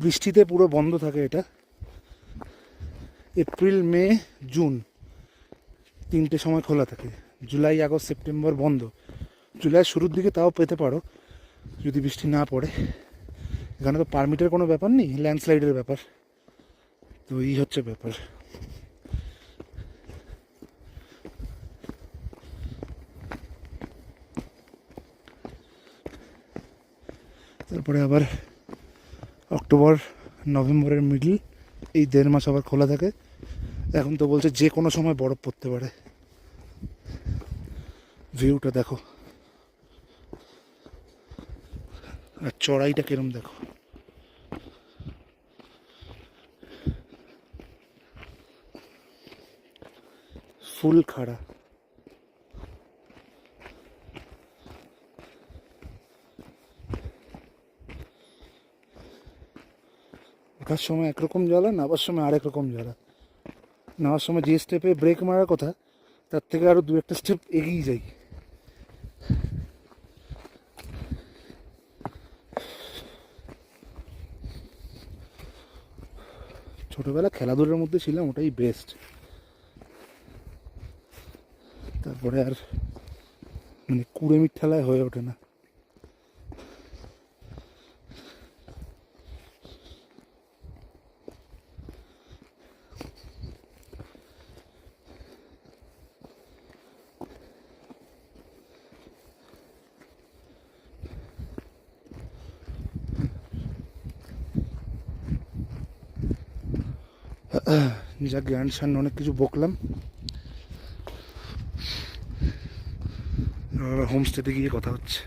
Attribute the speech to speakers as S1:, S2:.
S1: বৃষ্টিতে পুরো বন্ধ থাকে এটা। এপ্রিল, মে, জুন 3টে সময় খোলা থাকে। জুলাই, আগস্ট, সেপ্টেম্বর বন্ধ। জুলাইয়ের শুরুর দিকে তাও পেতে পারো যদি বৃষ্টি না পড়ে। এখানে তো পারমিটের কোনো ব্যাপার নেই, ল্যান্ডস্লাইডের ব্যাপার। তো এই হচ্ছে ব্যাপার। তারপরে আবার অক্টোবর নভেম্বরের মিডল, এই 1.5 মাস আবার খোলা থাকে। এখন তো বলছে যে কোনো সময় বরফ পড়তে পারে। ভিউটা দেখো, আর চড়াইটা কিরম দেখো। ফুল খাড়া। ওঠার সময় একরকম জ্বালা, নামার সময় আরেক রকম জ্বালা। নামার সময় যে স্টেপে ব্রেক মারার কথা তার থেকে আরও 2-1টা স্টেপ এগিয়ে যাই। ছোটোবেলা খেলাধুলার মধ্যে ছিলাম, ওটাই বেস্ট। তারপরে আর মানে কুড়েমির ঠেলায় হয়ে ওঠে না। যা জ্ঞান সামনে অনেক কিছু বকলাম। হোমস্টেতে গিয়ে কথা হচ্ছে।